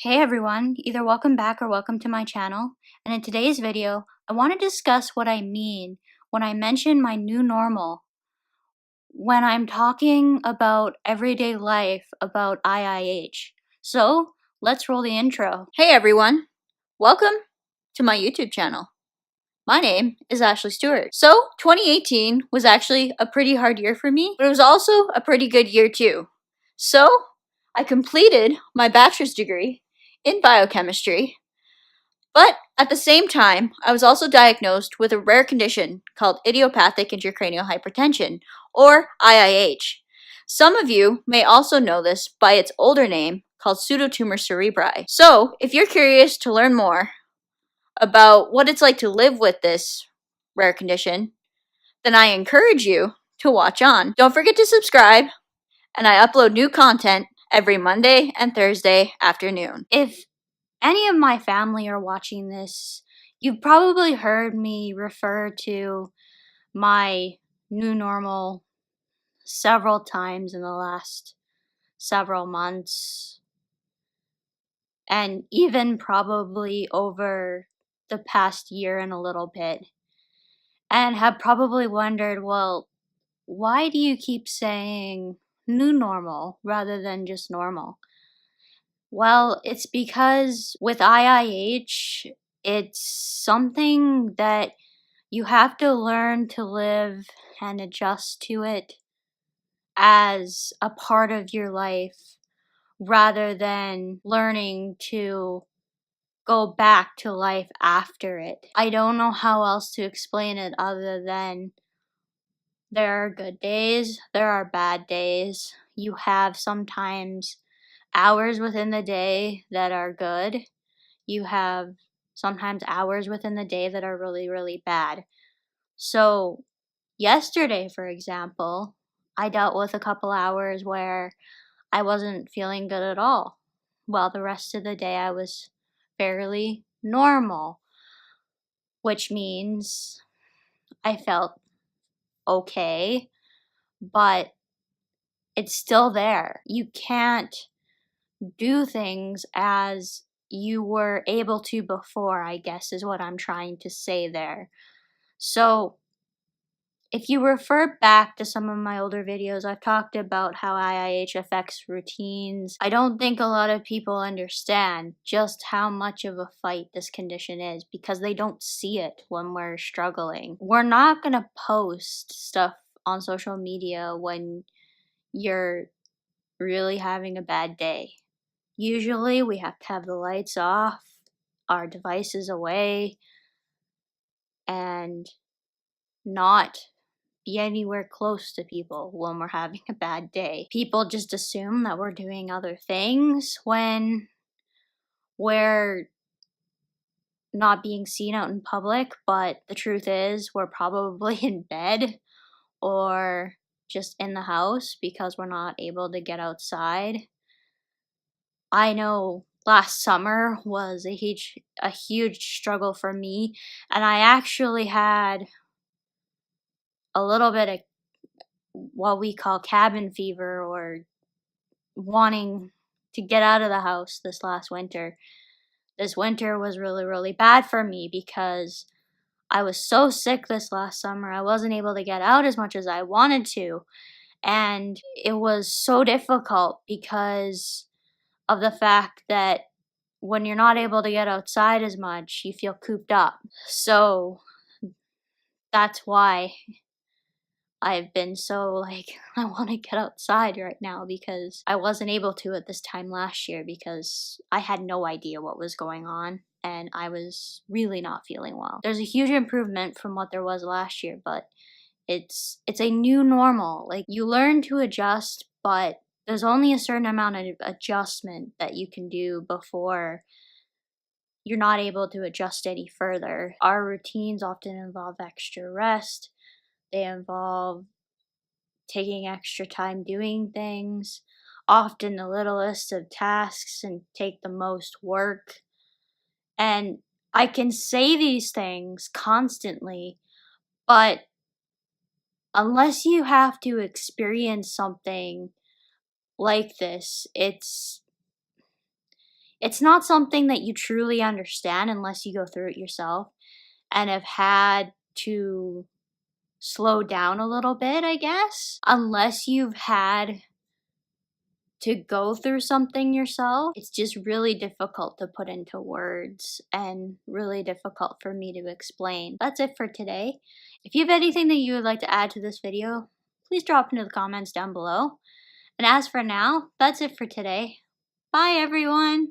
Hey everyone, either welcome back or welcome to my channel, and in today's video, I want to discuss what I mean when I mention my new normal, when I'm talking about everyday life about IIH. So, let's roll the intro. Hey everyone, welcome to my YouTube channel. My name is Ashley Stewart. So, 2018 was actually a pretty hard year for me, but it was also a pretty good year too. So, I completed my bachelor's degree in biochemistry, but at the same time, I was also diagnosed with a rare condition called idiopathic intracranial hypertension, or IIH. Some of you may also know this by its older name called pseudotumor cerebri. So, if you're curious to learn more about what it's like to live with this rare condition, then I encourage you to watch on. Don't forget to subscribe, and I upload new content every Monday and Thursday afternoon. If any of my family are watching this, you've probably heard me refer to my new normal several times in the last several months, and even probably over the past year and a little bit, and have probably wondered, well, why do you keep saying new normal rather than just normal? Well, it's because with IIH, it's something that you have to learn to live and adjust to it as a part of your life rather than learning to go back to life after it. I don't know how else to explain it other than there are good days, there are bad days. You have sometimes hours within the day that are good. You have sometimes hours within the day that are really, really bad. So, yesterday, for example, I dealt with a couple hours where I wasn't feeling good at all. While the rest of the day I was fairly normal, which means I felt okay, but it's still there. You can't do things as you were able to before, I guess is what I'm trying to say there. So, if you refer back to some of my older videos, I've talked about how IIH affects routines. I don't think a lot of people understand just how much of a fight this condition is because they don't see it when we're struggling. We're not going to post stuff on social media when you're really having a bad day. Usually we have to have the lights off, our devices away, and not be anywhere close to people when we're having a bad day. People just assume that we're doing other things when we're not being seen out in public, but the truth is we're probably in bed or just in the house because we're not able to get outside. I know last summer was a huge struggle for me, and I actually had a little bit of what we call cabin fever, or wanting to get out of the house this last winter. This winter was really, really bad for me because I was so sick this last summer. I wasn't able to get out as much as I wanted to. And it was so difficult because of the fact that when you're not able to get outside as much, you feel cooped up. So that's why I've been so like, I want to get outside right now because I wasn't able to at this time last year because I had no idea what was going on and I was really not feeling well. There's a huge improvement from what there was last year, but it's a new normal. Like, you learn to adjust, but there's only a certain amount of adjustment that you can do before you're not able to adjust any further. Our routines often involve extra rest. They involve taking extra time doing things, often the littlest of tasks, and take the most work. And I can say these things constantly, but unless you have to experience something like this, It's not something that you truly understand unless you go through it yourself and have had to slow down a little bit, I guess. Unless you've had to go through something yourself, it's just really difficult to put into words and really difficult for me to explain. That's it for today. If you have anything that you would like to add to this video, please drop into the comments down below. And as for now, that's it for today. Bye everyone!